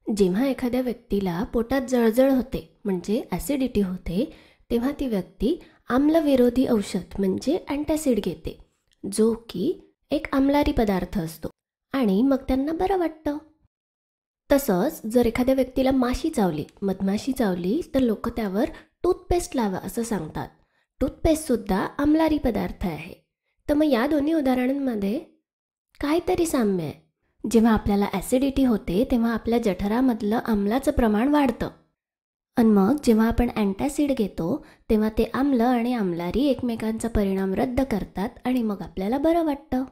जेव्हा एखाद्या व्यक्तीला पोटात जळजळ होते म्हणजे ॲसिडिटी होते, तेव्हा ती व्यक्ती आम्लविरोधी औषध म्हणजे अँटासिड घेते, जो की एक आम्लारी पदार्थ असतो आणि मग त्यांना बरं वाटतं. तसंच जर एखाद्या व्यक्तीला माशी चावली, मधमाशी चावली, तर लोक त्यावर टूथपेस्ट लावा असं सांगतात. टूथपेस्टसुद्धा आम्लारी पदार्थ आहे. तर मग या दोन्ही उदाहरणांमध्ये काहीतरी साम्य आहे. जेव्हा आपल्याला ॲसिडिटी होते तेव्हा आपल्या जठरामधलं आम्लाचं प्रमाण वाढतं आणि मग जेव्हा आपण अँटासिड घेतो तेव्हा ते आम्ल आणि आम्लारी एकमेकांचा परिणाम रद्द करतात आणि मग आपल्याला बरं वाटतं.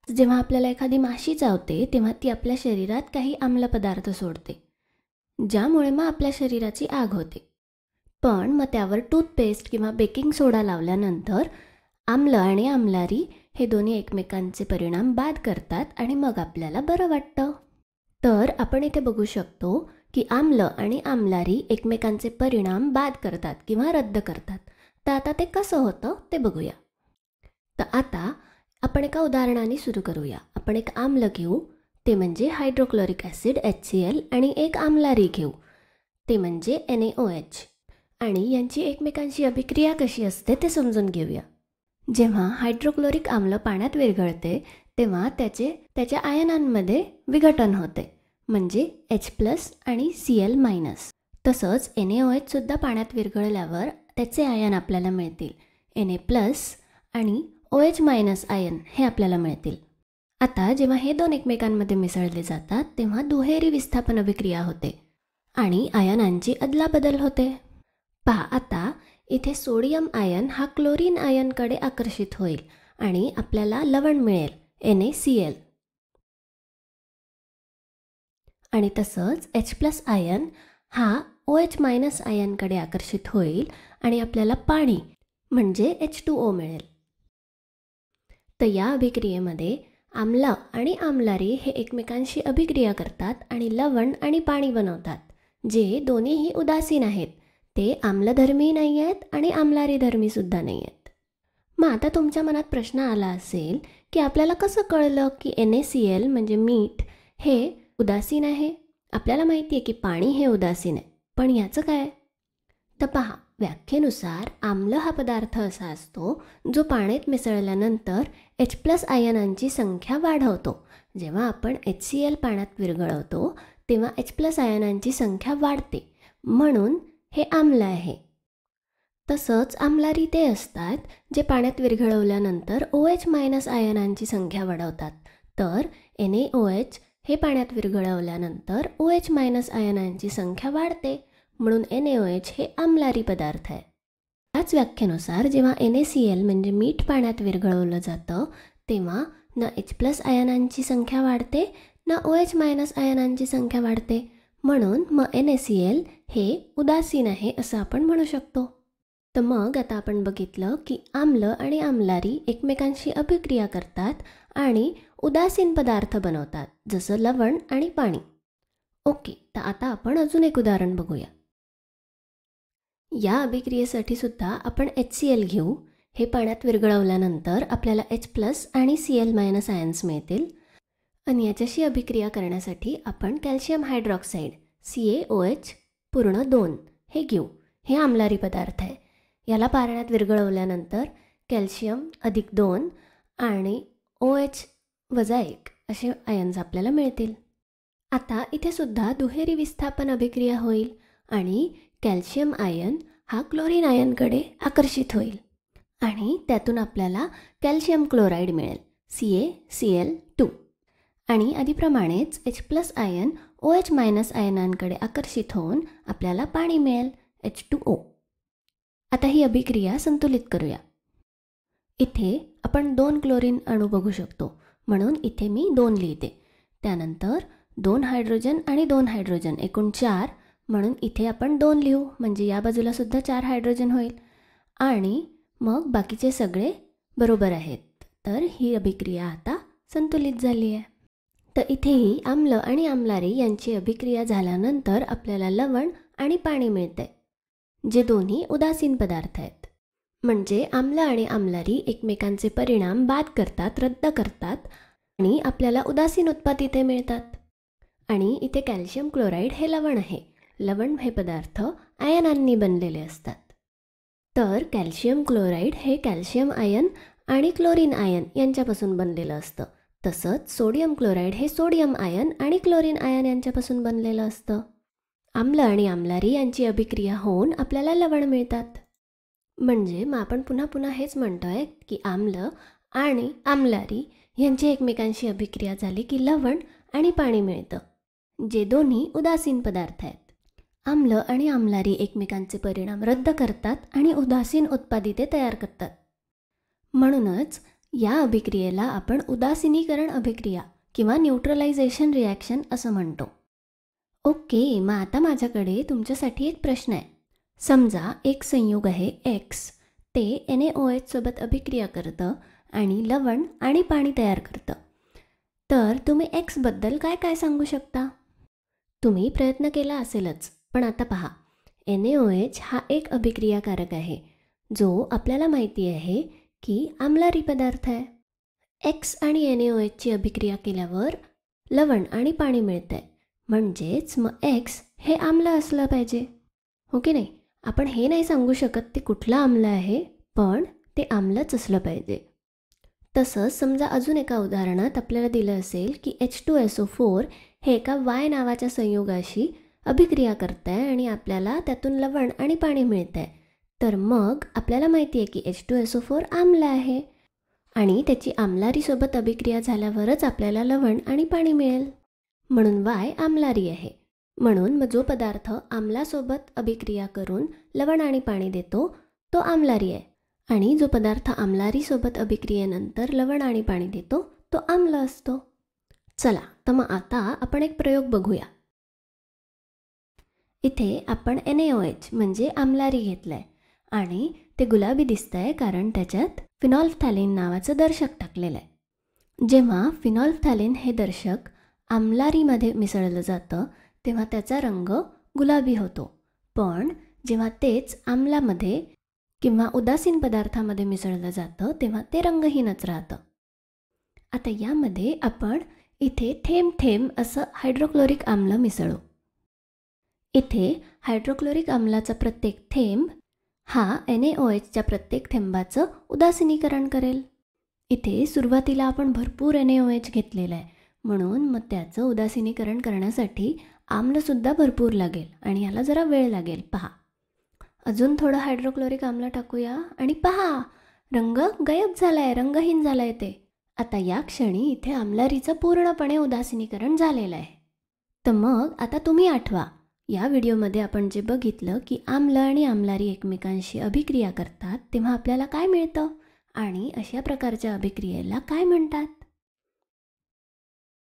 जेव्हा आपल्याला एखादी माशी चावते तेव्हा ती आपल्या शरीरात काही आम्ल पदार्थ सोडते, ज्यामुळे मग आपल्या शरीराची आग होते. पण मग त्यावर टूथपेस्ट किंवा बेकिंग सोडा लावल्यानंतर आम्ल आणि आम्लारी हे दोन्ही एकमेकांचे परिणाम बाद करतात आणि मग आपल्याला बरं वाटतं. तर आपण इथे बघू शकतो की आम्ल आणि आम्लारी एकमेकांचे परिणाम बाद करतात किंवा रद्द करतात. तर आता ते कसं होतं ते बघूया. तर आता आपण एका उदाहरणाने सुरू करूया. आपण एक आम्ल घेऊ, ते म्हणजे हायड्रोक्लोरिक ॲसिड HCl, आणि एक आम्लारी घेऊ, ते म्हणजे NaOH, आणि यांची एकमेकांशी अभिक्रिया कशी असते ते समजून घेऊया. जेव्हा हायड्रोक्लोरिक आम्ल पाण्यात विरघळते तेव्हा त्याच्या आयनांमध्ये विघटन होते, म्हणजे H+ आणि Cl-. तसंच NaOH सुद्धा पाण्यात विरघळल्यावर त्याचे आयन आपल्याला मिळतील, Na+ आणि OH- आयन हे आपल्याला मिळतील. आता जेव्हा हे दोन एकमेकांमध्ये मिसळले जातात तेव्हा दुहेरी विस्थापन अभिक्रिया होते आणि आयनांची अदलाबदल होते. पहा, आता इथे सोडियम आयन हा क्लोरीन आयनकडे आकर्षित होईल आणि आपल्याला लवण मिळेल, NaCl. आणि तसंच H+ आयन हा OH- आयनकडे आकर्षित होईल आणि आपल्याला पाणी म्हणजे H2O मिळेल. तर या अभिक्रियेमध्ये आम्ल आणि आम्लारी हे एकमेकांशी अभिक्रिया करतात आणि लवण आणि पाणी बनवतात, जे दोन्हीही उदासीन आहेत. ते आम्लधर्मी नाही आहेत आणि आम्लारीधर्मी सुद्धा नाही आहेत. मग आता तुमच्या मनात प्रश्न आला असेल की आपल्याला कसं कळलं की NaCl म्हणजे मीठ हे उदासीन आहे? आपल्याला माहिती आहे की पाणी हे उदासीन आहे, पण याचं काय? तर पहा, व्याख्येनुसार आम्ल हा पदार्थ असा असतो जो पाण्यात मिसळल्यानंतर H+ आयनांची संख्या वाढवतो. जेव्हा आपण HCl पाण्यात विरघळवतो तेव्हा H+ आयनांची संख्या वाढते, म्हणून हे आम्ल आहे. तसंच आम्लारी ते असतात जे पाण्यात विरघळवल्यानंतर OH- आयनांची संख्या वाढवतात. तर NaOH हे पाण्यात विरघळवल्यानंतर OH- आयनांची संख्या वाढते, म्हणून NaOH हे आम्लारी पदार्थ आहे. याच व्याख्येनुसार जेव्हा NaCl म्हणजे मीठ पाण्यात विरघळवलं जातं तेव्हा ना H+ आयनांची संख्या वाढते ना OH- आयनांची संख्या वाढते, म्हणून मग NaCl हे उदासीन आहे असं आपण म्हणू शकतो. तर मग आता आपण बघितलं की आम्ल आणि आम्लारी एकमेकांशी अभिक्रिया करतात आणि उदासीन पदार्थ बनवतात, जसं लवण आणि पाणी. ओके, तर आता आपण अजून एक उदाहरण बघूया. या अभिक्रियेसाठी सुद्धा आपण HCl घेऊ. हे पाण्यात विरघळवल्यानंतर आपल्याला H+ आणि Cl- आयन्स मिळतील आणि याच्याशी अभिक्रिया करण्यासाठी आपण कॅल्शियम हायड्रॉक्साईड CaOH2 हे घेऊ. हे आम्लारी पदार्थ आहे. याला पाण्यात विरघळवल्यानंतर कॅल्शियम+2 आणि OH-1 असे आयन्स आपल्याला मिळतील. आता इथे सुद्धा दुहेरी विस्थापन अभिक्रिया होईल आणि कॅल्शियम आयन हा क्लोरीन आयनकडे आकर्षित होईल आणि त्यातून आपल्याला कॅल्शियम क्लोराईड मिळेल, CaCl2. आणि आधीप्रमाणेच H+ आयन OH- आयनांकडे आकर्षित होऊन आपल्याला पाणी मिळेल, H2O. आता ही अभिक्रिया संतुलित करूया. इथे आपण 2 क्लोरीन अणू बघू शकतो, म्हणून इथे मी 2 लिहिते. त्यानंतर 2 हायड्रोजन आणि 2 हायड्रोजन, एकूण 4, म्हणून इथे आपण 2 लिहू, म्हणजे या बाजूला सुद्धा 4 हायड्रोजन होईल आणि मग बाकीचे सगळे बरोबर आहेत. तर ही अभिक्रिया आता संतुलित झाली आहे. तर इथेही आम्ल आणि आम्लारी यांची अभिक्रिया झाल्यानंतर आपल्याला लवण आणि पाणी मिळते, जे दोन्ही उदासीन पदार्थ आहेत. म्हणजे आम्ल आणि आम्लारी एकमेकांचे परिणाम बाद करतात, रद्द करतात आणि आपल्याला उदासीन उत्पाद इथे मिळतात. आणि इथे कॅल्शियम क्लोराईड हे लवण आहे. लवण हे पदार्थ आयनांनी बनलेले असतात. तर कॅल्शियम क्लोराईड हे कॅल्शियम आयन आणि क्लोरीन आयन यांच्यापासून बनलेलं असतं. तसंच सोडियम क्लोराईड हे सोडियम आयन आणि क्लोरीन आयन यांच्यापासून बनलेलं असतं. आम्ल आणि आम्लारी यांची अभिक्रिया होऊन आपल्याला लवण मिळतात. म्हणजे मग आपण पुन्हा पुन्हा हेच म्हणतोय की आम्ल आणि आम्लारी यांची एकमेकांशी अभिक्रिया झाली की लवण आणि पाणी मिळतं, जे दोन्ही उदासीन पदार्थ आहेत. आम्ल आणि आम्लारी एकमेकांचे परिणाम रद्द करतात आणि उदासीन उत्पादिते तयार करतात. म्हणूनच या अभिक्रियेला आपण उदासीनीकरण अभिक्रिया किंवा न्यूट्रलायझेशन रिॲक्शन असं म्हणतो. ओके, मग आता माझ्याकडे तुमच्यासाठी एक प्रश्न आहे. समजा एक संयुग आहे X, ते NaOH सोबत अभिक्रिया करतं आणि लवण आणि पाणी तयार करतं. तर तुम्ही X बद्दल काय काय सांगू शकता? तुम्ही प्रयत्न केला असेलच, पण आता पहा, NaOH हा एक अभिक्रियाकारक आहे जो आपल्याला माहिती आहे की आम्लारी पदार्थ आहे. X आणि NaOH ची अभिक्रिया केल्यावर लवण आणि पाणी मिळतंय. म्हणजेच मग X हे आम्ल असलं पाहिजे, हो की नाही? आपण हे नाही सांगू शकत ते कुठलं आम्ल आहे, पण ते आम्लच असलं पाहिजे. तसंच समजा अजून एका उदाहरणात आपल्याला दिलं असेल की H2SO4 हे एका Y नावाच्या संयुगाशी अभिक्रिया करत आहे आणि आपल्याला त्यातून लवण आणि पाणी मिळत आहे. तर मग आपल्याला माहिती आहे की H2SO4 आम्ल आहे आणि त्याची आम्लारीसोबत अभिक्रिया झाल्यावरच आपल्याला लवण आणि पाणी मिळेल. म्हणून Y आम्लारी आहे. म्हणून मग जो पदार्थ आम्लासोबत अभिक्रिया करून लवण आणि पाणी देतो तो आम्लारी आहे आणि जो पदार्थ आम्लारीसोबत अभिक्रियेनंतर लवण आणि पाणी देतो तो आम्ल असतो. चला, तर मग आता आपण एक प्रयोग बघूया. इथे आपण NaOH म्हणजे आम्लारी घेतलंय आणि ते गुलाबी दिसतंय कारण त्याच्यात फिनॉल्फ्थॅलीन नावाचं दर्शक टाकलेलं आहे. जेव्हा फिनॉल्फ्थॅलीन हे दर्शक आम्लारीमध्ये मिसळलं जातं तेव्हा त्याचा रंग गुलाबी होतो. पण जेव्हा तेच आम्लामध्ये किंवा उदासीन पदार्थामध्ये मिसळलं जातं तेव्हा ते रंगहीनच राहतं. आता यामध्ये आपण इथे थेंब थेंब असं हायड्रोक्लोरिक आम्ल मिसळू. इथे हायड्रोक्लोरिक आम्लाचा प्रत्येक थेंब हा NaOHच्या प्रत्येक थेंबाचं उदासीनीकरण करेल. इथे सुरुवातीला आपण भरपूर NaOH घेतलेला आहे, म्हणून मग त्याचं उदासीनीकरण करण्यासाठी आम्लसुद्धा भरपूर लागेल आणि याला जरा वेळ लागेल. पहा, अजून थोडं हायड्रोक्लोरिक आम्ल टाकूया आणि पहा, रंग गायब झालाय, रंगहीन झालाय ते. आता या क्षणी इथे आम्लारीचं पूर्णपणे उदासीनीकरण झालेलं आहे. तर मग आता तुम्ही आठवा, या व्हिडिओमध्ये आपण जे बघितलं की आम्ल आणि आम्लारी एकमेकांशी अभिक्रिया करतात तेव्हा आपल्याला काय मिळतं आणि अशा प्रकारच्या अभिक्रियेला काय म्हणतात?